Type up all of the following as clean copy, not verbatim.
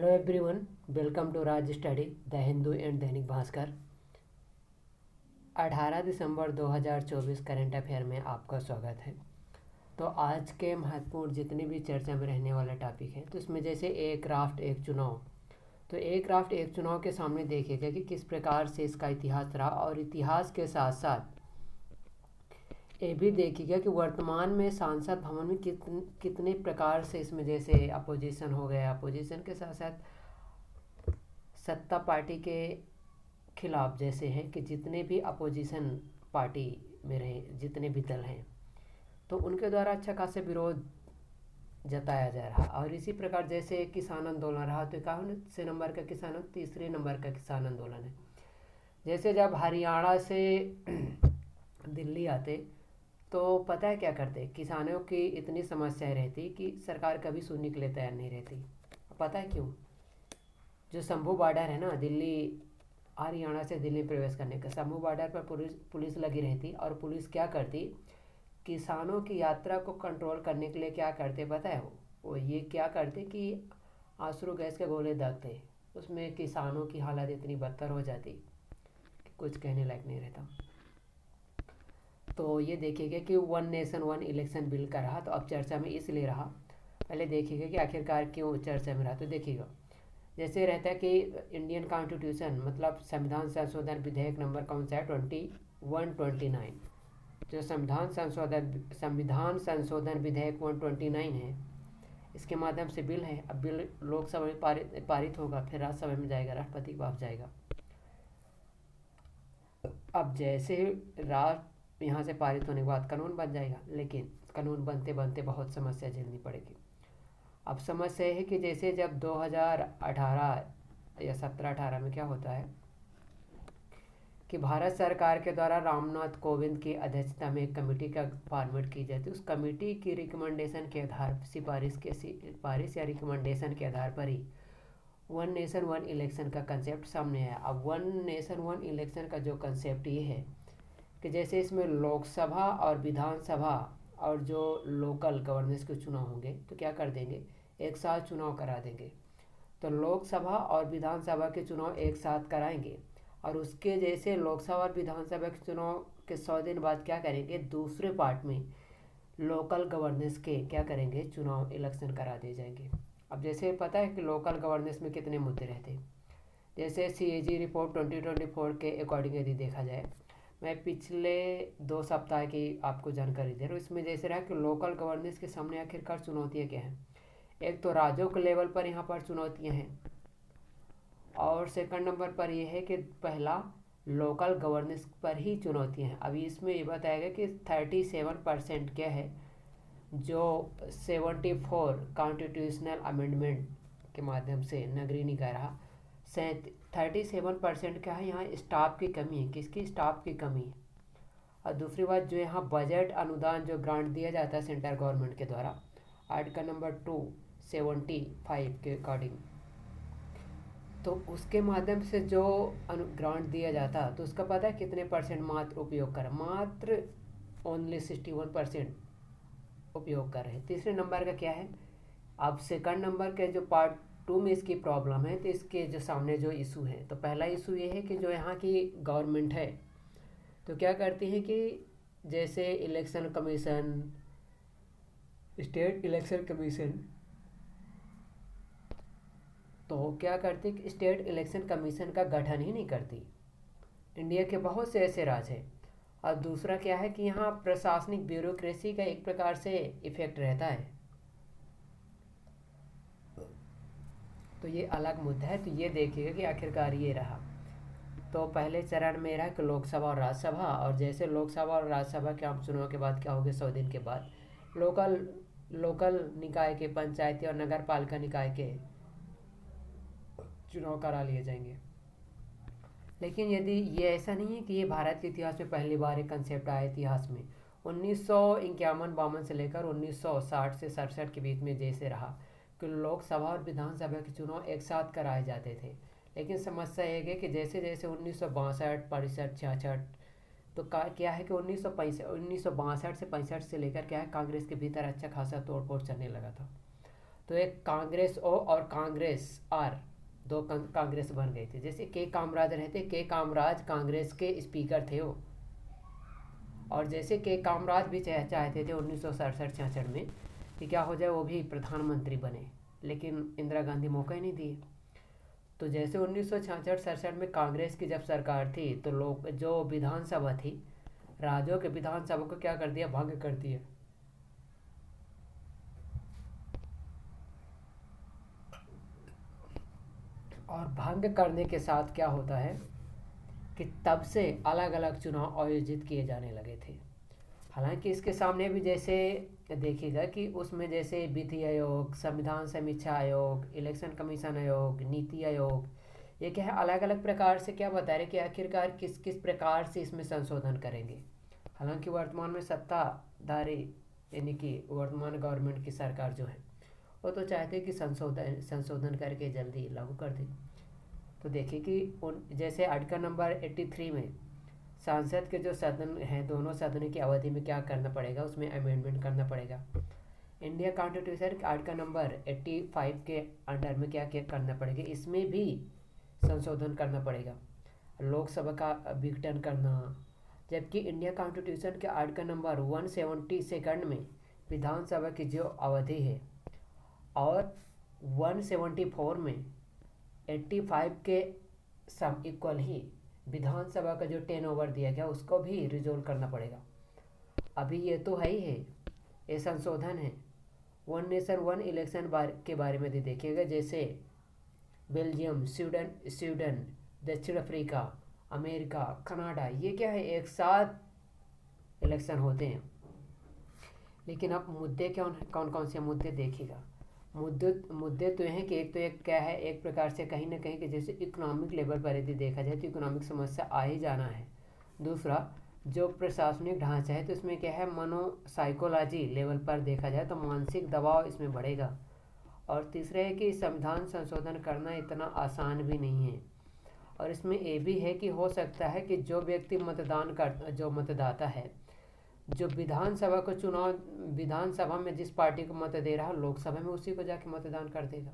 Hello everyone, welcome to Raj study the Hindu and Dainik Bhaskar. 18 December 2024 current affair में आपका स्वागत है। तो आज के महत्वपूर्ण जितने भी चर्चा में रहने वाला टॉपिक है, तो इसमें जैसे एक राष्ट्र एक चुनाव। तो एक राष्ट्र एक चुनाव के सामने देखिएगा कि किस प्रकार से इसका इतिहास रहा, और इतिहास के साथ साथ ये भी देखिएगा कि वर्तमान में सांसद भवन में कितने प्रकार से इसमें जैसे अपोजिशन हो गया, अपोजिशन के साथ साथ सत्ता पार्टी के खिलाफ जैसे हैं कि जितने भी अपोजिशन पार्टी में रहे, जितने भी दल हैं, तो उनके द्वारा अच्छा खासा विरोध जताया जा रहा। और इसी प्रकार जैसे किसान आंदोलन रहा, तो कौन से नंबर का किसान, तीसरे नंबर का किसान आंदोलन है। जैसे जब हरियाणा से दिल्ली आते तो पता है क्या करते, किसानों की इतनी समस्याएं रहती कि सरकार कभी सुनने के लिए तैयार नहीं रहती। पता है क्यों? जो शंभू बॉर्डर है ना, दिल्ली हरियाणा से दिल्ली प्रवेश करने का, शंभू बॉर्डर पर पुलिस लगी रहती, और पुलिस क्या करती, किसानों की यात्रा को कंट्रोल करने के लिए क्या करते पता है? वो ये क्या करते कि आंसू गैस के गोले दागते। उसमें किसानों की हालत इतनी बदतर हो जाती कि कुछ कहने लायक नहीं रहता। तो ये देखिएगा कि one nation one election bill का रहा, तो अब चर्चा में इसलिए रहा। पहले देखिएगा कि आखिरकार क्यों चर्चा में रहा। तो देखिएगा जैसे रहता है कि इंडियन कॉन्स्टिट्यूशन मतलब संविधान संशोधन विधेयक नंबर कौन सा है, 2129। जो संविधान संशोधन विधेयक 129 है, इसके माध्यम से बिल है। अब बिल लोकसभा में पारित होगा, फिर राज्यसभा में जाएगा, राष्ट्रपति के पास जाएगा। अब जैसे राष्ट्र यहाँ से पारित होने के बाद कानून बन जाएगा, लेकिन कानून बनते बनते बहुत समस्या झेलनी पड़ेगी। अब समस्या है कि जैसे जब 2018 या 17-18 में क्या होता है कि भारत सरकार के द्वारा रामनाथ कोविंद की अध्यक्षता में एक कमेटी का फॉर्मेट की जाती है। उस कमेटी की रिकमेंडेशन के आधार सिफारिश या रिकमेंडेशन के आधार पर ही वन नेशन वन इलेक्शन का कंसेप्ट सामने आया। अब वन नेशन वन इलेक्शन का जो कंसेप्ट ये है कि जैसे इसमें लोकसभा और विधानसभा और जो लोकल गवर्नेंस के चुनाव होंगे, तो क्या कर देंगे, एक साथ चुनाव करा देंगे। तो लोकसभा और विधानसभा के चुनाव एक साथ कराएंगे, और उसके जैसे लोकसभा और विधानसभा के चुनाव के 100 दिन बाद क्या करेंगे, दूसरे पार्ट में लोकल गवर्नेंस के क्या करेंगे, चुनाव इलेक्शन करा दिए जाएंगे। अब जैसे पता है कि लोकल गवर्नेंस में कितने मुद्दे रहते हैं। जैसे CAG रिपोर्ट 2024 के अकॉर्डिंग यदि देखा जाए, मैं पिछले 2 सप्ताह की आपको जानकारी दे रहा हूँ। इसमें जैसे रहा कि लोकल गवर्नेंस के सामने आखिरकार चुनौतियाँ क्या हैं। एक तो राज्यों के लेवल पर यहाँ पर चुनौतियाँ हैं, और सेकंड नंबर पर यह है कि पहला लोकल गवर्नेंस पर ही चुनौतियाँ हैं। अभी इसमें ये बताएगा कि 37% क्या है, जो 74 कॉन्स्टिट्यूशनल अमेंडमेंट के माध्यम से नगरीय निकाय रहा। 37% क्या है, यहाँ स्टाफ की कमी है। किसकी? स्टाफ की कमी है। और दूसरी बात, जो यहाँ बजट अनुदान जो ग्रांट दिया जाता है सेंट्रल गवर्नमेंट के द्वारा, आर्टिकल नंबर 275 के अकॉर्डिंग, तो उसके माध्यम से जो ग्रांट दिया जाता, तो उसका पता है कितने परसेंट मात्र उपयोग कर, मात्र ओनली 61% उपयोग कर रहे हैं। तीसरे नंबर का क्या है, अब सेकंड नंबर के जो पार्ट 2 में इसकी प्रॉब्लम है, तो इसके जो सामने जो इशू है, तो पहला इशू ये है कि जो यहाँ की गवर्नमेंट है, तो क्या करती है कि जैसे election commission, state election commission, तो क्या करती है कि स्टेट इलेक्शन कमीशन का गठन ही नहीं करती। इंडिया के बहुत से ऐसे राज्य हैं। और दूसरा क्या है कि यहाँ प्रशासनिक ब्यूरोक्रेसी का एक प्रकार से इफेक्ट रहता है। तो ये अलग मुद्दा है। तो ये देखिएगा कि आखिरकार ये रहा। तो पहले चरण में रहा कि लोकसभा और राज्यसभा, और जैसे लोकसभा और राज्यसभा के आम चुनाव के बाद क्या होगा, 100 दिन के बाद लोकल निकाय के, पंचायती और नगर पालिका निकाय के चुनाव करा लिए जाएंगे। लेकिन यदि ये ऐसा नहीं है कि ये भारत के इतिहास में पहली बार एक कंसेप्ट आया इतिहास में। 1951-52 से लेकर 1960 से 67 के बीच में जैसे रहा कि लोकसभा और विधानसभा के चुनाव एक साथ कराए जाते थे। लेकिन समस्या एक है कि जैसे जैसे 1962, 65, 66, तो क्या है कि 1962 से 65 से लेकर क्या है, कांग्रेस के भीतर अच्छा खासा तोड़ फोड़ चलने लगा था। तो तो एक कांग्रेस ओ और कांग्रेस आर, दो कांग्रेस बन गई थी। जैसे के कामराज रहते, के कामराज कांग्रेस के स्पीकर थे वो, और जैसे के कामराज भी चाहते थे 1967-66 में कि क्या हो जाए, वो भी प्रधानमंत्री बने, लेकिन इंदिरा गांधी मौका ही नहीं दिए। तो जैसे 1966-67 में कांग्रेस की जब सरकार थी, तो लोग जो विधानसभा थी, राज्यों के विधानसभा को क्या कर दिया, भंग कर दिया। और भंग करने के साथ क्या होता है कि तब से अलग अलग चुनाव आयोजित किए जाने लगे थे। हालांकि इसके सामने भी जैसे देखिएगा कि उसमें जैसे विधि आयोग, संविधान समीक्षा आयोग, इलेक्शन कमीशन आयोग, नीति आयोग, ये क्या है, अलग अलग प्रकार से क्या बता रहे कि आखिरकार किस किस प्रकार से इसमें संशोधन करेंगे। हालांकि वर्तमान में सत्ताधारी यानी कि वर्तमान गवर्नमेंट की सरकार जो है, वो तो चाहते हैं कि संशोधन करके जल्दी लागू कर दें। तो देखिए कि उन जैसे आर्टिकल नंबर 83 में सांसद के जो सदन हैं, दोनों सदनों की अवधि में क्या करना पड़ेगा, उसमें अमेंडमेंट करना पड़ेगा। इंडिया कॉन्स्टिट्यूशन के आर्टिकल नंबर 85 के अंडर में क्या क्या करना पड़ेगा, इसमें भी संशोधन करना पड़ेगा, लोकसभा का विघटन करना। जबकि इंडिया कॉन्स्टिट्यूशन के आर्टिकल नंबर 172 में विधानसभा की जो अवधि है, और 174 में 85 के सम इक्वल ही विधानसभा का जो 10 ओवर दिया गया, उसको भी रिजोल्व करना पड़ेगा। अभी ये तो है ही है, ये संशोधन है। वन नेशन वन इलेक्शन के बारे में भी देखिएगा, जैसे बेल्जियम, स्वीडन, दक्षिण अफ्रीका, अमेरिका, कनाडा, ये क्या है, एक साथ इलेक्शन होते हैं। लेकिन अब मुद्दे कौन कौन से मुद्दे देखिएगा। मुद्दे तो हैं कि एक क्या है, एक प्रकार से कहीं ना कहीं कि जैसे इकोनॉमिक लेवल पर यदि देखा जाए तो इकोनॉमिक समस्या आ ही जाना है। दूसरा, जो प्रशासनिक ढांचा है, तो इसमें क्या है, साइकोलॉजी लेवल पर देखा जाए तो मानसिक दबाव इसमें बढ़ेगा। और तीसरा है कि संविधान संशोधन करना इतना आसान भी नहीं है। और इसमें ये भी है कि हो सकता है कि जो व्यक्ति जो मतदाता है, जो विधानसभा में जिस पार्टी को मत दे रहा है, लोकसभा में उसी को जाके मतदान कर देगा,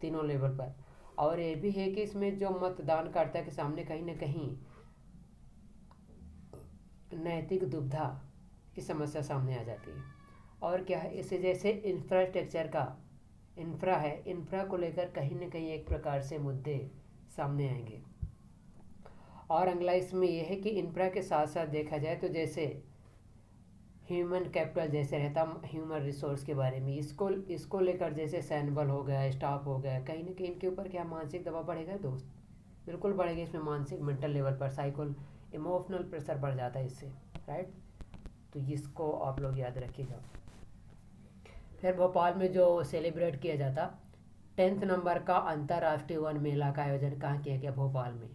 तीनों लेवल पर। और ये भी है कि इसमें जो मतदानकर्ता के सामने कहीं ना कहीं नैतिक दुविधा की समस्या सामने आ जाती है। और क्या है, इसे जैसे इंफ्रास्ट्रक्चर का इंफ्रा को लेकर कहीं ना कहीं एक प्रकार से मुद्दे सामने आएंगे। और अगला इसमें यह है कि इंफ्रा के साथ साथ देखा जाए तो जैसे ह्यूमन कैपिटल जैसे रहता, ह्यूमन रिसोर्स के बारे में, इसको लेकर जैसे सैन्य बल हो गया, स्टाफ हो गया, कहीं ना कहीं इनके ऊपर क्या मानसिक दबाव बढ़ेगा दोस्त, बिल्कुल बढ़ेगा। इसमें मानसिक मेंटल लेवल पर इमोशनल प्रेशर बढ़ जाता है इससे, राइट। तो इसको आप लोग याद रखिएगा। फिर भोपाल में जो सेलिब्रेट किया जाता 10th नंबर का अंतर्राष्ट्रीय वन मेला का आयोजन कहाँ किया गया, भोपाल में।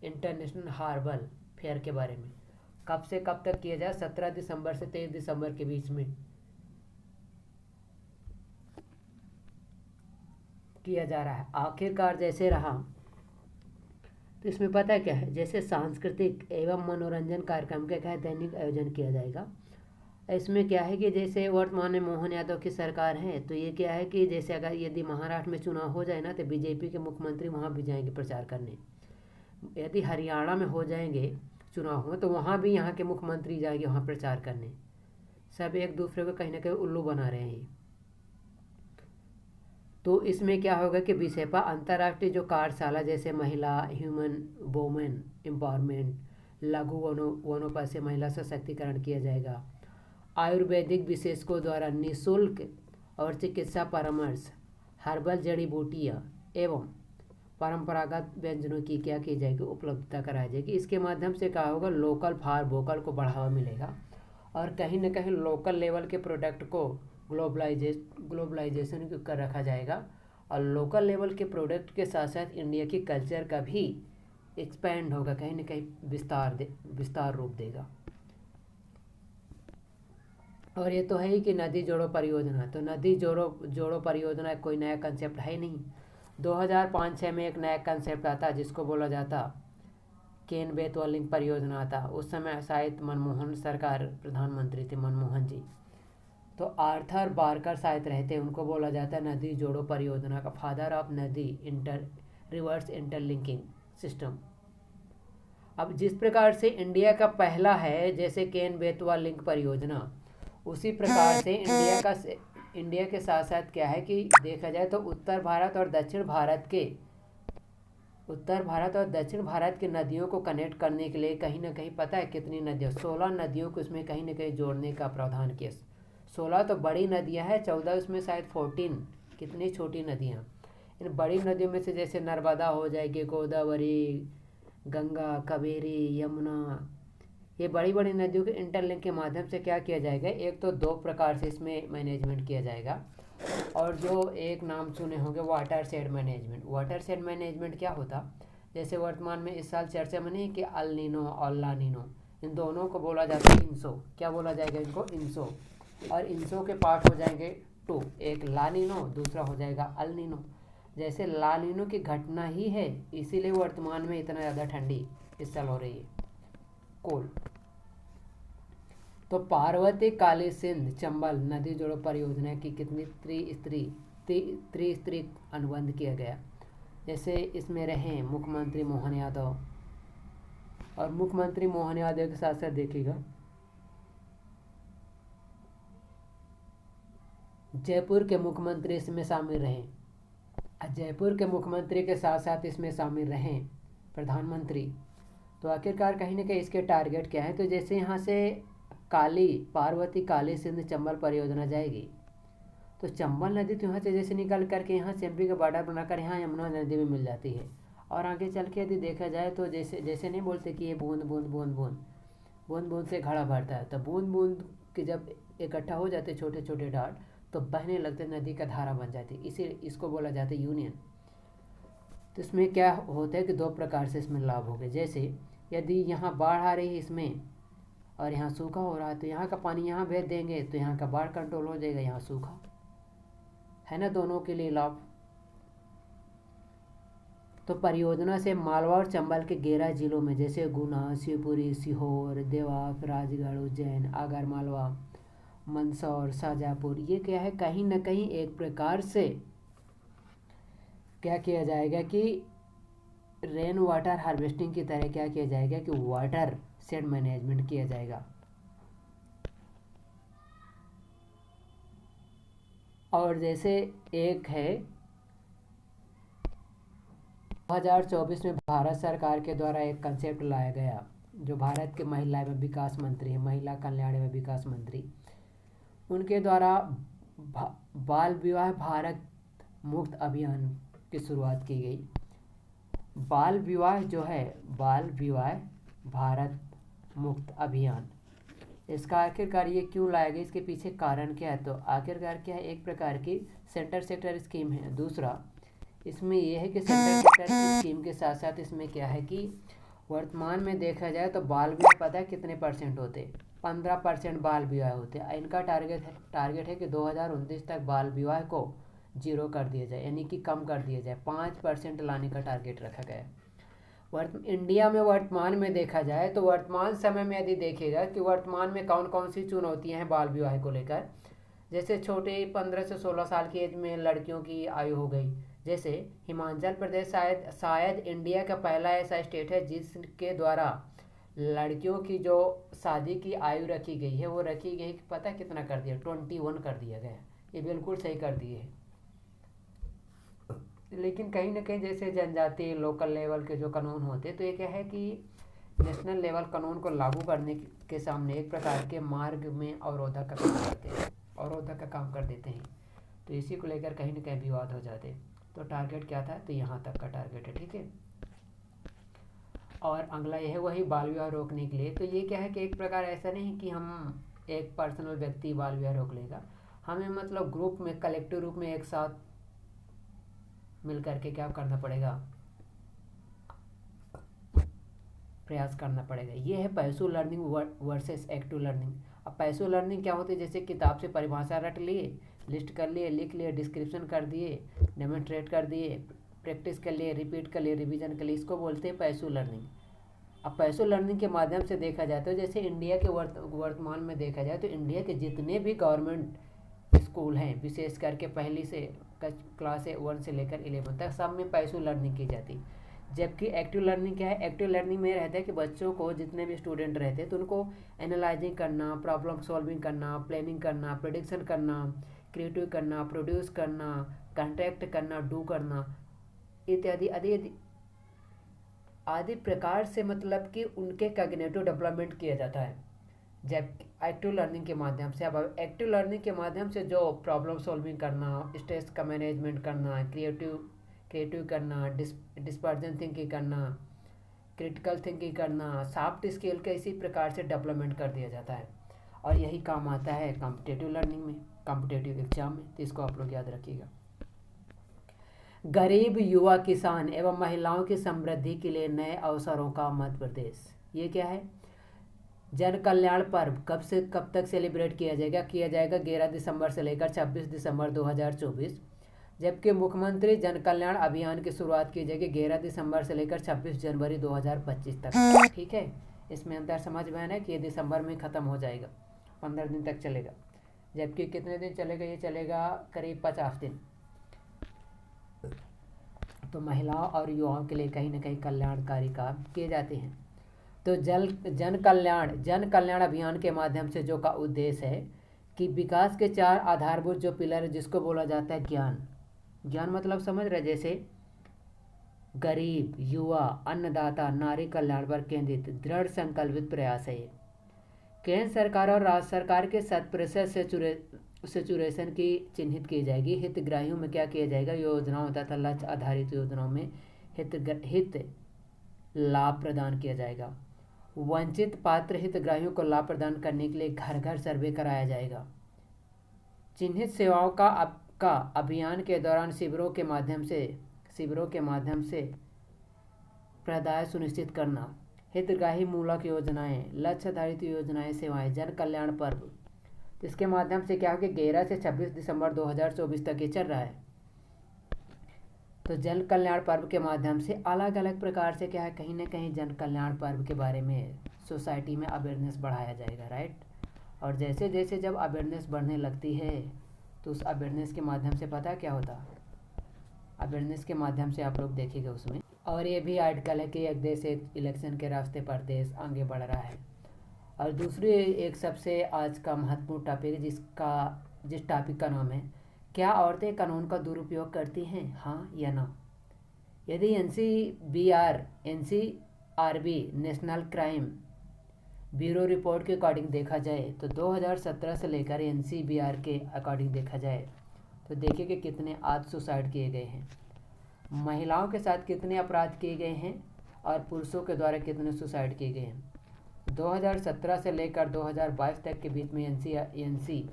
इंटरनेशनल हार्बल फेयर के बारे में कब से कब तक किया जाए, 17 दिसंबर से 23 दिसंबर के बीच में किया जा रहा है। आखिरकार जैसे रहा, तो इसमें पता है क्या है, जैसे सांस्कृतिक एवं मनोरंजन कार्यक्रम का क्या है, दैनिक आयोजन किया जाएगा। इसमें क्या है कि जैसे वर्तमान में मोहन यादव की सरकार है, तो ये क्या है कि जैसे अगर यदि महाराष्ट्र में चुनाव हो जाए ना, तो बीजेपी के मुख्यमंत्री वहाँ भी जाएंगे प्रचार करने। यदि हरियाणा में हो जाएंगे चुनाव में, तो वहाँ भी यहाँ के मुख्यमंत्री जाएंगे वहाँ प्रचार करने। सब एक दूसरे को कहीं ना कहीं उल्लू बना रहे हैं। तो इसमें क्या होगा कि विषयपा अंतर्राष्ट्रीय जो कार्यशाला, जैसे महिला ह्यूमन वोमेन एम्पावरमेंट, लघु वनोपज से महिला सशक्तिकरण किया जाएगा। आयुर्वेदिक विशेषज्ञों द्वारा निःशुल्क और चिकित्सा परामर्श, हर्बल जड़ी बूटियाँ एवं परंपरागत व्यंजनों की क्या की जाएगी, उपलब्धता कराई जाएगी। इसके माध्यम से क्या होगा, लोकल फॉर वोकल को बढ़ावा मिलेगा, और कहीं ना कहीं लोकल लेवल के प्रोडक्ट को ग्लोबलाइजेशन कर रखा जाएगा। और लोकल लेवल के प्रोडक्ट के साथ साथ इंडिया की कल्चर का भी एक्सपेंड होगा, कहीं ना कहीं विस्तार रूप देगा। और ये तो है ही कि नदी जोड़ो परियोजना, तो नदी जोड़ो परियोजना कोई नया कंसेप्ट है नहीं। 2005-06 में एक नया कंसेप्ट आता जिसको बोला जाता केन बेतवा लिंक परियोजना आता। उस समय शायद मनमोहन सरकार प्रधानमंत्री थे, मनमोहन जी। तो आर्थर बारकर शायद रहते हैं, उनको बोला जाता है नदी जोड़ो परियोजना का फादर ऑफ नदी रिवर्स इंटरलिंकिंग सिस्टम। अब जिस प्रकार से इंडिया का पहला है जैसे केन बेतवा लिंक परियोजना, उसी प्रकार से इंडिया के साथ साथ क्या है कि देखा जाए तो उत्तर भारत और दक्षिण भारत के नदियों को कनेक्ट करने के लिए कहीं ना कहीं पता है कितनी नदियाँ, 16 नदियों को इसमें कहीं ना कहीं जोड़ने का प्रावधान किया। 16 तो बड़ी नदियाँ हैं, 14 उसमें शायद 14 कितनी छोटी नदियाँ। इन बड़ी नदियों में से जैसे नर्मदा हो जाएगी, गोदावरी, गंगा, कावेरी, यमुना, ये बड़ी बड़ी नदियों के इंटरलिंक के माध्यम से क्या किया जाएगा, एक तो 2 प्रकार से इसमें मैनेजमेंट किया जाएगा। और जो एक नाम सुने होंगे water shade management. Water shade management क्या होता, जैसे वर्तमान में इस साल चर्चा में नहीं कि अल नीनो और ला नीनो, इन दोनों को बोला जाता है इंसो। क्या बोला जाएगा इनको, इंसो। और इंसो के पार्ट हो जाएंगे 2, एक ला नीनो, दूसरा हो जाएगा अल नीनो। जैसे ला नीनो की घटना ही है, इसीलिए वर्तमान में इतना ज़्यादा ठंडी इस साल हो रही है, कोल। तो पार्वती काली सिंध चंबल नदी जोड़ो परियोजना की कितनी त्रिस्तरीय अनुबंध किया गया। जैसे इसमें रहे मुख्यमंत्री मोहन यादव, और मुख्यमंत्री मोहन यादव के साथ साथ देखिएगा जयपुर के मुख्यमंत्री इसमें शामिल रहे। जयपुर के मुख्यमंत्री के साथ साथ इसमें शामिल रहे प्रधानमंत्री। तो आखिरकार कहीं ना कहीं इसके टारगेट क्या है, तो जैसे यहाँ से पार्वती काली सिंध चंबल परियोजना जाएगी, तो चंबल नदी तो यहाँ से जैसे निकल करके यहाँ से एमपी का बॉर्डर बनाकर यहाँ यमुना नदी में मिल जाती है। और आगे चल के यदि देखा जाए तो जैसे नहीं बोलते कि ये बूंद बूंद बूंद बूंद बूंद बूंद से घड़ा भरता है, तो बूंद बूंद के जब इकट्ठा हो जाते छोटे छोटे डाट तो बहने लगते, नदी का धारा बन जाती, इसीलिए इसको बोला जाता है यूनियन। तो इसमें क्या होता है कि 2 प्रकार से इसमें लाभ हो गए। जैसे यदि यहाँ बाढ़ आ रही है इसमें और यहाँ सूखा हो रहा है, तो यहाँ का पानी यहाँ भेज देंगे तो यहाँ का बाढ़ कंट्रोल हो जाएगा, यहाँ सूखा है ना, दोनों के लिए लाभ। तो परियोजना से मालवा और चंबल के 11 जिलों में जैसे गुना, शिवपुरी, सीहोर, देवास, राजगढ़, उज्जैन, आगर मालवा, मंदसौर, शाजापुर, ये क्या है कहीं ना कहीं एक प्रकार से क्या किया जाएगा कि रेन वाटर हार्वेस्टिंग की तरह क्या किया जाएगा कि वाटर शेड मैनेजमेंट किया जाएगा। और जैसे एक है 2024 में भारत सरकार के द्वारा एक कंसेप्ट लाया गया, जो भारत के महिला एवं विकास मंत्री हैं, महिला कल्याण एवं विकास मंत्री, उनके द्वारा बाल विवाह भारत मुक्त अभियान की शुरुआत की गई। बाल विवाह भारत मुक्त अभियान, इसका आखिरकार ये क्यों लाया गया, इसके पीछे कारण क्या है, तो आखिरकार क्या है, एक प्रकार की सेंटर सेक्टर स्कीम है। दूसरा इसमें यह है कि सेंटर सेक्टर स्कीम के साथ साथ इसमें क्या है कि वर्तमान में देखा जाए तो बाल विवाह पता है कितने % होते, 15% बाल विवाह होते हैं। इनका टारगेट है कि 2029 तक बाल विवाह को 0 कर दिया जाए, यानी कि कम कर दिया जाए, 5% लाने का टारगेट रखा गया है। इंडिया में वर्तमान में देखा जाए तो वर्तमान समय में यदि देखेगा कि वर्तमान में कौन कौन सी चुनौतियां हैं बाल विवाह को लेकर, जैसे छोटे 15 से 16 साल की एज में लड़कियों की आयु हो गई। जैसे हिमाचल प्रदेश शायद इंडिया का पहला ऐसा स्टेट है जिसके द्वारा लड़कियों की जो शादी की आयु रखी गई है वो रखी गई, पता कितना कर दिया, 21 कर दिया गया। ये बिल्कुल सही कर दिए है। लेकिन कहीं ना कहीं जैसे जनजाति लोकल लेवल के जो कानून होते, तो ये क्या है कि नेशनल लेवल कानून को लागू करने के सामने एक प्रकार के मार्ग में अवरोधक का काम कर देते हैं। तो इसी को लेकर कहीं ना कहीं विवाद हो जाते। तो टारगेट क्या था, तो यहाँ तक का टारगेट है, ठीक है। और अगला यह है वही बाल विवाह रोकने के लिए। तो ये क्या है कि एक प्रकार ऐसा नहीं कि हम एक पर्सनल व्यक्ति बाल विवाह रोक लेगा, हमें मतलब ग्रुप में कलेक्टिव रूप में एक साथ मिल करके क्या करना पड़ेगा, प्रयास करना पड़ेगा। ये है passive learning versus active learning. अब पैसिव लर्निंग क्या होती है, जैसे किताब से परिभाषा रट लिए, लिस्ट कर लिए, लिख लिए, डिस्क्रिप्शन कर दिए, डेमोन्स्ट्रेट कर दिए, प्रैक्टिस कर लिए, रिपीट कर लिए, रिवीजन कर लिए, इसको बोलते हैं पैसिव लर्निंग। अब पैसिव लर्निंग के माध्यम से देखा जाए तो जैसे इंडिया के वर्तमान में देखा जाए तो इंडिया के जितने भी गवर्नमेंट स्कूल हैं, विशेष करके पहली से क्लास 1 से लेकर 11 तक सब में पैसिव लर्निंग की जाती। जबकि एक्टिव लर्निंग क्या है, एक्टिव लर्निंग में रहता है कि बच्चों को, जितने भी स्टूडेंट रहते हैं तो उनको एनालाइजिंग करना, प्रॉब्लम सॉल्विंग करना, प्लानिंग करना, प्रेडिक्शन करना, क्रिएटिव करना, प्रोड्यूस करना, कॉन्ट्रैक्ट करना, डू करना इत्यादि आदि आदि प्रकार से मतलब कि उनके कॉग्निटिव डेवलपमेंट किया जाता है जब एक्टिव लर्निंग के माध्यम से। अब एक्टिव लर्निंग के माध्यम से जो प्रॉब्लम सॉल्विंग करना, स्ट्रेस का मैनेजमेंट करना, क्रिएटिव करना, डिस्पर्जन थिंकिंग करना, क्रिटिकल थिंकिंग करना, सॉफ्ट स्किल का इसी प्रकार से डेवलपमेंट कर दिया जाता है। और यही काम आता है कॉम्पिटिटिव लर्निंग में, कॉम्पिटिटिव एग्जाम में। तो इसको आप लोग याद रखिएगा। गरीब युवा किसान एवं महिलाओं की समृद्धि के लिए नए अवसरों का मध्य प्रदेश। ये क्या है? जन कल्याण पर्व कब से कब तक सेलिब्रेट किया जाएगा 11 दिसंबर से लेकर 26 दिसंबर 2024। जबकि मुख्यमंत्री जन कल्याण अभियान की शुरुआत की जाएगी 11 दिसंबर से लेकर 26 जनवरी 2025 तक। ठीक है, इसमें अंतर समझ में आना है कि ये दिसंबर में ख़त्म हो जाएगा, 15 दिन तक चलेगा। जबकि कितने दिन चलेगा? ये चलेगा करीब 50 दिन। तो महिलाओं और युवाओं के लिए कहीं ना कहीं कल्याणकारी काम किए जाते हैं। तो जन कल्याण अभियान के माध्यम से जो का उद्देश्य है कि विकास के 4 आधारभूत जो पिलर है, जिसको बोला जाता है ज्ञान मतलब समझ रहे, जैसे गरीब, युवा, अन्नदाता, नारी कल्याण पर केंद्रित दृढ़ संकल्पित प्रयास है ये। केंद्र सरकार और राज्य सरकार के 100% सेचुरेशन की चिन्हित की जाएगी। हितग्राहियों में क्या किया जाएगा? योजनाओं तथा लक्ष्य आधारित योजनाओं में हित लाभ प्रदान किया जाएगा। वंचित पात्र हितग्राहियों को लाभ प्रदान करने के लिए घर घर सर्वे कराया जाएगा। चिन्हित सेवाओं का अभियान के दौरान शिविरों के माध्यम से प्रदाय सुनिश्चित करना। हितग्राही मूलक योजनाएं, लक्ष्य आधारित योजनाएं, सेवाएं, जन कल्याण पर्व। तो इसके माध्यम से क्या हो गया? 11 से 26 दिसंबर 2024 तक ये चल रहा है। तो जन कल्याण पर्व के माध्यम से अलग अलग प्रकार से क्या है, कहीं ना कहीं जन कल्याण पर्व के बारे में सोसाइटी में अवेयरनेस बढ़ाया जाएगा, राइट। और जैसे जैसे जब अवेयरनेस बढ़ने लगती है तो उस अवेयरनेस के माध्यम से पता क्या होता? अवेयरनेस के माध्यम से आप लोग देखिएगा उसमें। और ये भी आर्टिकल है कि एक देश एक इलेक्शन के रास्ते पर देश आगे बढ़ रहा है। और दूसरी एक सबसे आज का महत्वपूर्ण टॉपिक जिस टॉपिक का नाम है, क्या औरतें कानून का दुरुपयोग करती हैं, हाँ या ना? यदि NCRB national crime bureau report के अकॉर्डिंग देखा जाए तो 2017 से लेकर एनसीबीआर के अकॉर्डिंग देखा जाए तो देखिए कि कितने आज सुसाइड किए गए हैं, महिलाओं के साथ कितने अपराध किए गए हैं और पुरुषों के द्वारा कितने सुसाइड किए गए हैं। 2017 से लेकर 2022 तक के बीच में NC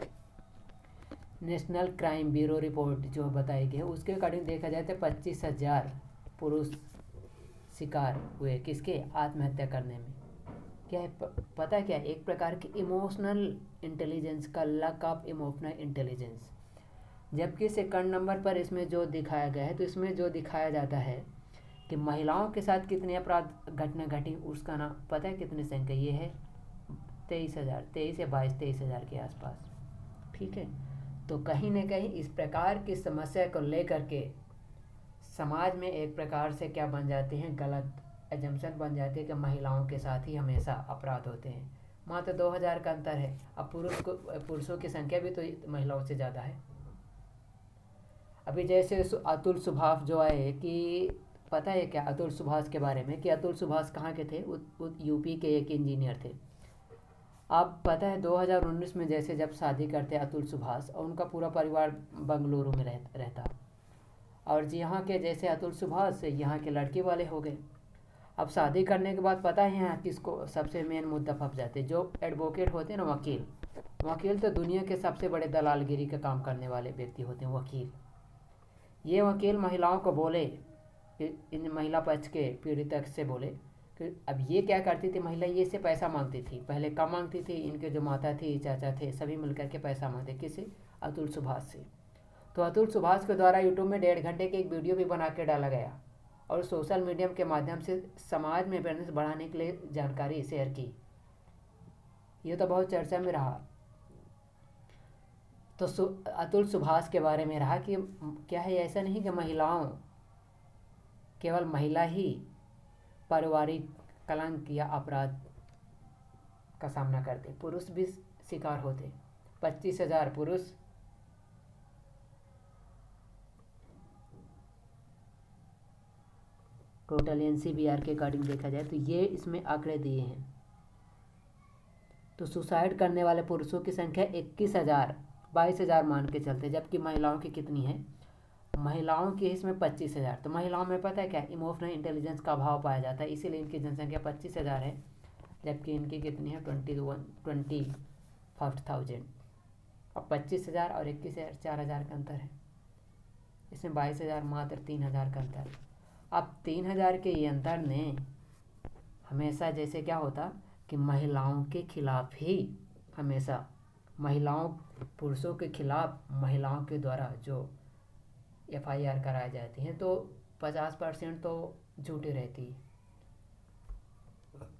national crime bureau report जो बताई गई है उसके अकॉर्डिंग देखा जाए तो 25,000 पुरुष शिकार हुए किसके? आत्महत्या करने में। क्या है पता है क्या? एक प्रकार की इमोशनल इंटेलिजेंस का लैक ऑफ इमोशनल इंटेलिजेंस। जबकि सेकंड नंबर पर इसमें जो दिखाया गया है, तो इसमें जो दिखाया जाता है कि महिलाओं के साथ कितने अपराध घटना घटी, उसका नाम पता है कितनी संख्या? ये है 23,000, 23 या 23,000 के आसपास। ठीक है, तो कहीं ना कहीं इस प्रकार की समस्या को लेकर के समाज में एक प्रकार से क्या बन जाते हैं, गलत एजम्पशन बन जाती है कि महिलाओं के साथ ही हमेशा अपराध होते हैं। मात्र 2000 का अंतर है। अब पुरुषों की संख्या भी तो महिलाओं से ज़्यादा है। अभी जैसे अतुल सुभाष जो आए, कि पता है क्या अतुल सुभाष के बारे में? कि अतुल सुभाष कहाँ के थे? यूपी के एक इंजीनियर थे। अब पता है 2019 में जैसे जब शादी करते अतुल सुभाष और उनका पूरा परिवार बंगलुरु में रहता, और यहाँ के जैसे अतुल सुभाष यहाँ के लड़के वाले हो गए। अब शादी करने के बाद पता है यहाँ किसको सबसे मेन मुद्दा फंस जाते? जो एडवोकेट होते हैं ना, वकील तो दुनिया के सबसे बड़े दलालगिरी का काम करने वाले व्यक्ति होते हैं, वकील। ये वकील महिलाओं को बोले, इन महिला पक्ष के पीड़ित से बोले कि अब ये क्या करती थी महिला, ये से पैसा मांगती थी, पहले कम मांगती थी, इनके जो माता थी, चाचा थे, सभी मिलकर के पैसा मांगते। किससे? अतुल सुभाष से। तो अतुल सुभाष के द्वारा यूट्यूब में 1.5 घंटे की एक वीडियो भी बना के डाला गया और सोशल मीडिया के माध्यम से समाज में अवेयरनेस बढ़ाने के लिए जानकारी शेयर की। ये तो बहुत चर्चा में रहा। तो अतुल सुभाष के बारे में रहा कि क्या है, ऐसा नहीं कि केवल महिला ही पारिवारिक कलंक या अपराध का सामना करते, पुरुष भी शिकार होते। 25,000 पुरुष, टोटल NCBR के अकॉर्डिंग देखा जाए तो ये इसमें आंकड़े दिए हैं। तो सुसाइड करने वाले पुरुषों की संख्या 21,000, 22,000 मान के चलते, जबकि महिलाओं की कितनी है, महिलाओं की इसमें 25,000। तो महिलाओं में पता है क्या, इमोशनल इंटेलिजेंस का अभाव पाया जाता है, इसीलिए इनकी जनसंख्या 25,000 है, जबकि इनकी कितनी है 25,000। अब 25,000 और 21,000, 4,000 का अंतर है, इसमें 22,000, मात्र 3,000 का अंतर। अब 3,000 के ये अंतर ने हमेशा, जैसे क्या होता कि महिलाओं के खिलाफ ही हमेशा पुरुषों के खिलाफ महिलाओं के द्वारा जो FIR कराई जाती हैं, तो 50% तो झूठी रहती,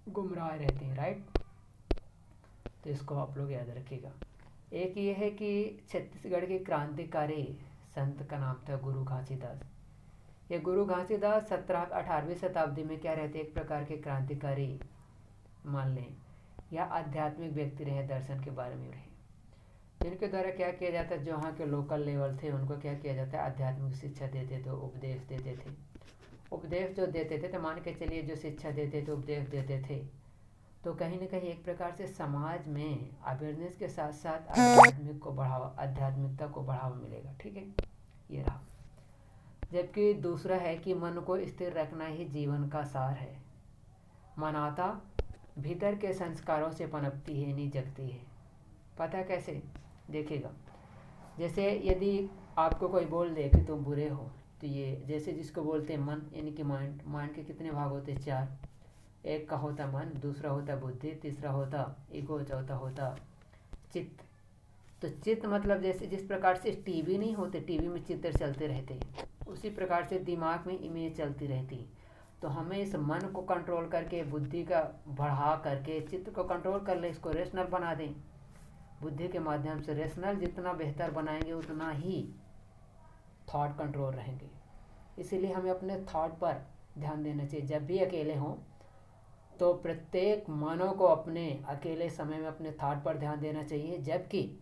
गुमराह रहती हैं, राइट। तो इसको आप लोग याद रखिएगा। एक ये है कि छत्तीसगढ़ के क्रांतिकारी संत का नाम था गुरु घासीदास। ये गुरु घासीदास 17-18वीं शताब्दी में क्या रहते, एक प्रकार के क्रांतिकारी मान लें या आध्यात्मिक व्यक्ति रहे, दर्शन के बारे में रहे, जिनके द्वारा क्या किया जाता है, जो वहाँ के लोकल लेवल थे उनको क्या किया जाता है, आध्यात्मिक शिक्षा देते थे, उपदेश देते थे। उपदेश जो देते थे, तो मान के चलिए जो शिक्षा देते थे, उपदेश देते थे, तो कहीं ना कहीं एक प्रकार से समाज में अवेयरनेस के साथ साथ आध्यात्मिकता को बढ़ावा मिलेगा, ठीक है, ये रहा। जबकि दूसरा है कि मन को स्थिर रखना ही जीवन का सार है, मानवता भीतर के संस्कारों से पनपती है, नहीं जगती है। पता कैसे, देखिएगा, जैसे यदि आपको कोई बोल दे कि तुम बुरे हो, तो ये जैसे जिसको बोलते हैं मन, यानी कि माइंड के कितने भाग होते हैं, 4। एक का होता मन, दूसरा होता बुद्धि, तीसरा होता ईगो, चौथा होता चित्त। तो चित्त मतलब जैसे जिस प्रकार से टीवी नहीं होते, टीवी में चित्र चलते रहते, उसी प्रकार से दिमाग में इमेज चलती रहती। तो हमें इस मन को कंट्रोल करके, बुद्धि का बढ़ा करके चित्त को कंट्रोल कर ले, इसको रेशनल बना दें। बुद्धि के माध्यम से रेशनल जितना बेहतर बनाएंगे उतना ही थॉट कंट्रोल रहेंगे। इसीलिए हमें अपने थॉट पर ध्यान देना चाहिए। जब भी अकेले हों तो प्रत्येक मानव को अपने अकेले समय में अपने थॉट पर ध्यान देना चाहिए, जबकि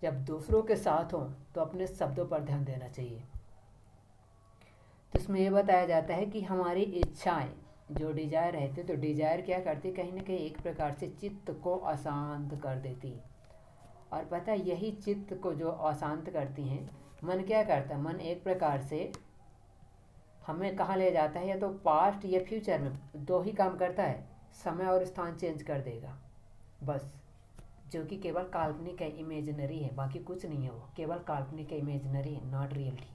जब दूसरों के साथ हों तो अपने शब्दों पर ध्यान देना चाहिए। तो इसमें यह बताया जाता है कि हमारी इच्छाएं जो डिजायर रहती, तो डिजायर क्या करती, कहीं ना कहीं एक प्रकार से चित्त को अशांत कर देती। और पता है, यही चित्त को जो अशांत करती हैं, मन क्या करता है, मन एक प्रकार से हमें कहाँ ले जाता है, या तो पास्ट या फ्यूचर में, दो ही काम करता है, समय और स्थान चेंज कर देगा बस, जो कि केवल काल्पनिक है, इमेजिनरी है, बाकी कुछ नहीं है, वो केवल काल्पनिक है, इमेजिनरी है, नॉट रियलिटी।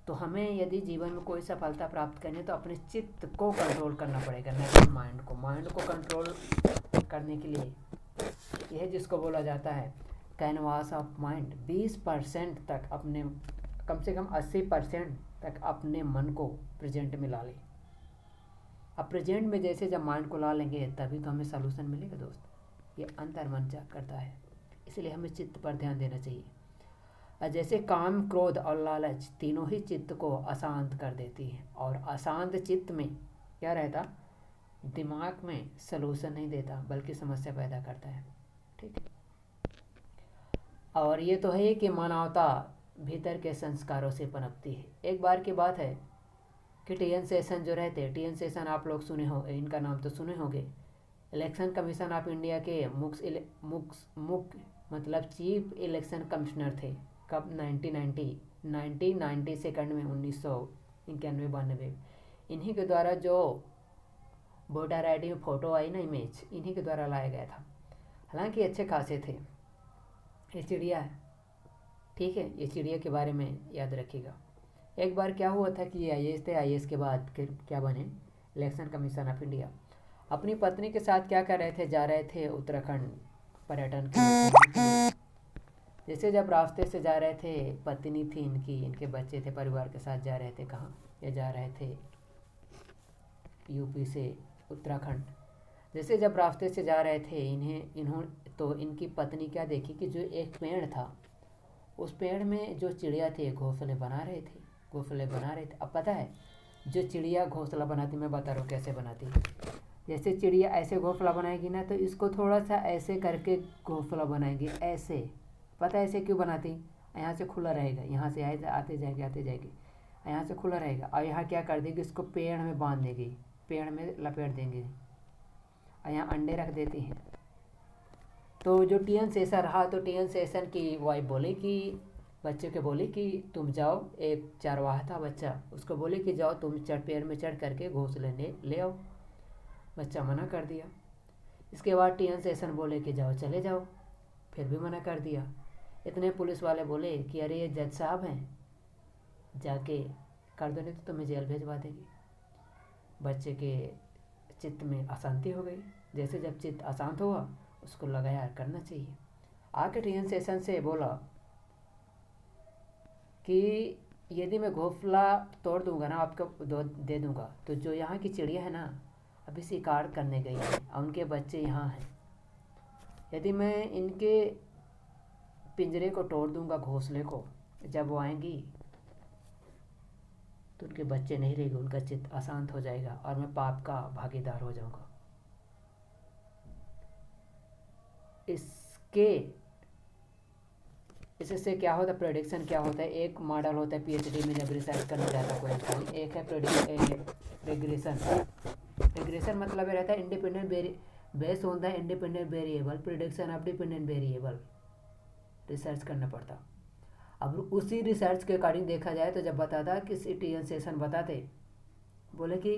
तो हमें यदि जीवन में कोई सफलता प्राप्त करनी है तो अपने चित्त को कंट्रोल करना पड़ेगा, नहीं माइंड को कंट्रोल करने के लिए यह जिसको बोला जाता है कैनवास ऑफ माइंड, 20% तक अपने, कम से कम 80% तक अपने मन को प्रेजेंट में ला लें। अब प्रेजेंट में जैसे जब माइंड को ला लेंगे तभी तो हमें सलूशन मिलेगा दोस्त। ये अंतर मन करता है, इसलिए हमें चित्त पर ध्यान देना चाहिए। जैसे काम, क्रोध और लालच तीनों ही चित्त को अशांत कर देती है, और अशांत चित्त में क्या रहता, दिमाग में सलूशन नहीं देता बल्कि समस्या पैदा करता है, ठीक है। और ये तो है कि मानवता भीतर के संस्कारों से पनपती है। एक बार की बात है कि TN सेशन जो रहते हैं, TN सेशन आप लोग सुने हो, इनका नाम तो सुने होंगे, इलेक्शन कमीशन ऑफ इंडिया के मुख्य मतलब चीफ इलेक्शन कमिश्नर थे। कब, 1990 सेकंड में, 1991-92। इन्हीं के द्वारा जो वोटर ID में फ़ोटो आई ना, इमेज, इन्हीं के द्वारा लाया गया था। हालांकि अच्छे खासे थे। ये चिड़िया है, ठीक है, ये चिड़िया के बारे में याद रखिएगा। एक बार क्या हुआ था कि ये IAS थे, IAS के बाद क्या बने, इलेक्शन कमीशन ऑफ इंडिया। अपनी पत्नी के साथ क्या कर रहे थे, जा रहे थे उत्तराखंड पर्यटन के लिए। जैसे जब रास्ते से जा रहे थे, पत्नी थी इनकी, इनके बच्चे थे, परिवार के साथ जा रहे थे, कहाँ, ये जा रहे थे UP से उत्तराखंड। जैसे जब रास्ते से जा रहे थे, इन्होंने तो इनकी पत्नी क्या देखी कि जो एक पेड़ था उस पेड़ में जो चिड़िया थी घोंसले बना रहे थे। अब पता है जो चिड़िया घोंसला बनाती, मैं बता रहा हूँ कैसे बनाती। जैसे चिड़िया ऐसे घोंसला बनाएगी ना, तो इसको थोड़ा सा ऐसे करके घोंसला बनाएगी, ऐसे। पता है ऐसे क्यों बनाती? यहाँ से खुला रहेगा, यहाँ से आते जाएगी, यहाँ से खुला रहेगा, और यहाँ क्या कर देगी, इसको पेड़ में बांध देगी, पेड़ में लपेट देंगे, और यहाँ अंडे रख देती हैं। तो जो टीएन शेषन रहा, तो टीएन शेषन की वाइफ बोली कि बच्चे को बोली कि तुम जाओ, एक चरवाहा था बच्चा, उसको बोले कि जाओ तुम पेड़ में चढ़ करके घोंसले ले आओ। बच्चा मना कर दिया। इसके बाद टीएन शेषन बोले कि जाओ, चले जाओ, फिर भी मना कर दिया। इतने पुलिस वाले बोले कि अरे ये जज साहब हैं, जाके कर दो, नहीं तो तुम्हें जेल भेजवा देगी। बच्चे के चित्त में अशांति हो गई। जैसे जब चित्त अशांत हुआ, उसको लगा यार करना चाहिए। आके टीएन शेषन से बोला कि यदि मैं घोंसला तोड़ दूंगा ना, आपको दे दूंगा, तो जो यहाँ की चिड़िया है ना, अभी शिकार करने गई है और उनके बच्चे यहाँ हैं, यदि मैं इनके पिंजरे को तोड़ दूंगा, घोंसले को, जब वो आएंगी तो उनके बच्चे नहीं रहेंगे, उनका चित्त अशांत हो जाएगा और मैं पाप का भागीदार हो जाऊंगा। इससे क्या होता है, प्रेडिक्शन क्या होता है, एक मॉडल होता है पीएचडी में जब रिसर्च करने जाता है कोई, एक है रिग्रेशन मतलब ये रहता है independent base on the independent variable prediction of dependent variable, research करना पड़ता। अब उसी रिसर्च के अकॉर्डिंग देखा जाए तो जब बताता कि टीएन शेषन बताते, बोले कि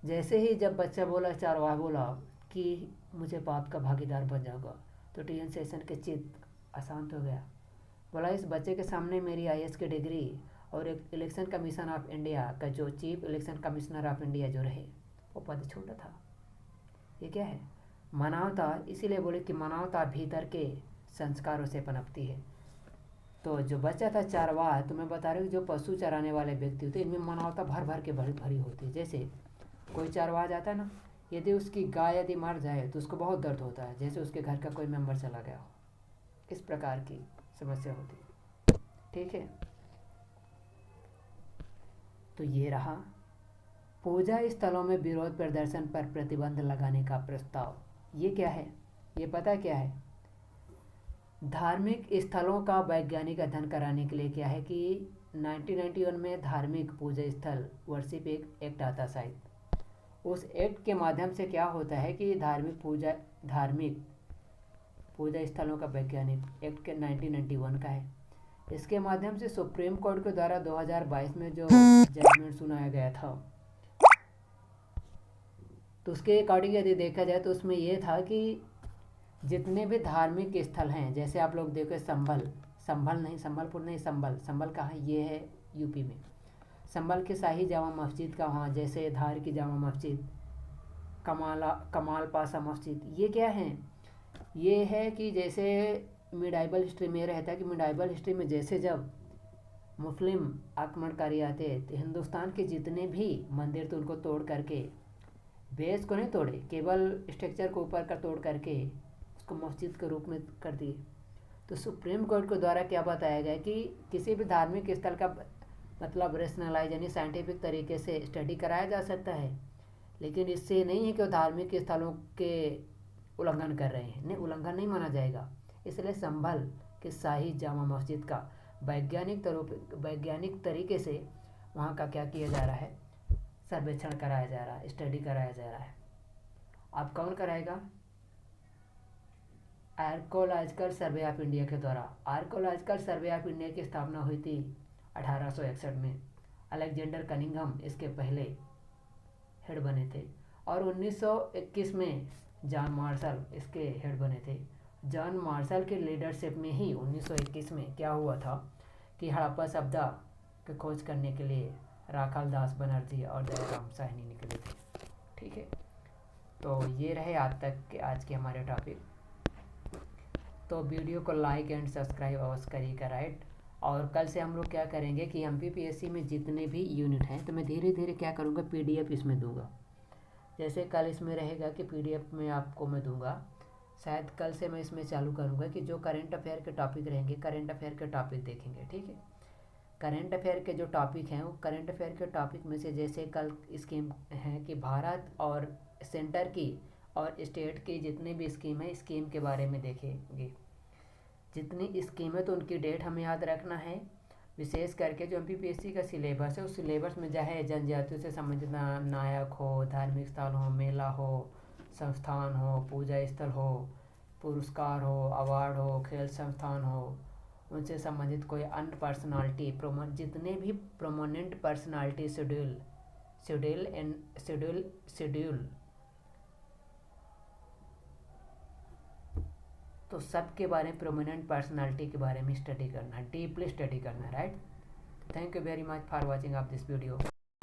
जैसे ही जब बच्चा बोला, चरवाहा बोला कि मुझे पाप का भागीदार बन जाऊंगा, तो टीएन शेषन के चित्त अशांत हो गया। बोला इस बच्चे के सामने मेरी आईएएस की डिग्री और एक इलेक्शन कमीशन ऑफ इंडिया का जो chief election commissioner of India जो रहे, वो पद छोटा था। ये क्या है, मानवता। इसीलिए बोले कि मानवता भीतर के संस्कारों से पनपती है। तो जो बच्चा था चरवाहा, तो मैं बता रही हूँ जो पशु चराने वाले व्यक्ति होते हैं, इनमें मानवता भर के भरी होती है। जैसे कोई चरवाहा जाता है ना, यदि उसकी गाय यदि मर जाए तो उसको बहुत दर्द होता है, जैसे उसके घर का कोई मेंबर चला गया हो, इस प्रकार की समस्या होती है। ठीक है, तो ये रहा पूजा स्थलों में विरोध प्रदर्शन पर प्रतिबंध लगाने का प्रस्ताव। ये क्या है, ये पता क्या है, धार्मिक स्थलों का वैज्ञानिक अध्ययन कराने के लिए क्या है कि 1991 में धार्मिक पूजा स्थल वर्शिप एक्ट आता शायद, उस एक्ट के माध्यम से क्या होता है कि धार्मिक पूजा स्थलों का वैज्ञानिक एक्ट के 1991 का है। इसके माध्यम से सुप्रीम कोर्ट के द्वारा 2022 में जो जजमेंट सुनाया गया था, तो उसके अकॉर्डिंग यदि देखा जाए तो उसमें ये था कि जितने भी धार्मिक स्थल हैं, जैसे आप लोग देखो संबलपुर नहीं, संबल कहाँ है, ये है यूपी में। संबल के शाही जामा मस्जिद का वहाँ, जैसे धार की जामा मस्जिद, कमाल पासा मस्जिद, ये क्या है, ये है कि जैसे मिडाइबल हिस्ट्री में रहता है कि मिडाइबल हिस्ट्री में जैसे जब मुस्लिम आक्रमणकारी आते तो हिंदुस्तान के जितने भी मंदिर थे उनको तोड़ करके, बेस को नहीं तोड़े, केवल स्ट्रक्चर को ऊपर का तोड़ करके उसको मस्जिद के रूप में कर दिए। तो सुप्रीम कोर्ट के द्वारा क्या बताया गया कि किसी भी धार्मिक स्थल का मतलब रेशनलाइज यानी साइंटिफिक तरीके से स्टडी कराया जा सकता है, लेकिन इससे नहीं है कि वो धार्मिक स्थलों के उल्लंघन कर रहे हैं, नहीं, उल्लंघन नहीं माना जाएगा। इसलिए संभल के शाही जामा मस्जिद का वैज्ञानिक तरीके से वहाँ का क्या किया जा रहा है, सर्वेक्षण कराया जा रहा है, स्टडी कराया जा रहा है। अब कौन कराएगा, आर्कोलॉजिकल सर्वे ऑफ इंडिया के द्वारा। आर्कोलॉजिकल सर्वे ऑफ इंडिया की स्थापना हुई थी 1861 में। अलेक्जेंडर कनिंघम इसके पहले हेड बने थे और 1921 में जॉन मार्शल इसके हेड बने थे। जॉन मार्शल के लीडरशिप में ही 1921 में क्या हुआ था कि हड़प्पा सभ्यता की खोज करने के लिए राखाल दास बनर्जी और दयाराम साहनी निकले थे। ठीक है, तो ये रहे आज के हमारे टॉपिक। तो वीडियो को लाइक एंड सब्सक्राइब अवश्य करिएगा, राइट। और कल से हम लोग क्या करेंगे कि MPPSC में जितने भी यूनिट हैं तो मैं धीरे धीरे क्या करूँगा, PDF इसमें दूंगा। जैसे कल इसमें रहेगा कि PDF में आपको मैं दूंगा शायद कल से मैं इसमें चालू करूँगा कि जो करंट अफेयर के टॉपिक रहेंगे, करंट अफेयर के टॉपिक देखेंगे, ठीक है। करंट अफेयर के जो टॉपिक हैं वो करंट अफेयर के टॉपिक में से जैसे कल स्कीम है कि भारत और सेंटर की और स्टेट की जितनी भी स्कीम है, स्कीम के बारे में देखेंगे। जितनी स्कीम है तो उनकी डेट हमें याद रखना है। विशेष करके जो MPPSC का सिलेबस है उस सिलेबस में चाहे जनजातियों से संबंधित नायक हो, धार्मिक स्थल हो, मेला हो, संस्थान हो, पूजा स्थल हो, पुरस्कार हो, अवार्ड हो, खेल संस्थान हो, उनसे संबंधित कोई अन्य पर्सनालिटी जितने भी प्रोमोनेंट पर्सनालिटी शेड्यूल तो सब के बारे में, प्रोमिनेंट पर्सनालिटी के बारे में स्टडी करना है, डीपली स्टडी करना है, right. Thank you very much for watching of this video.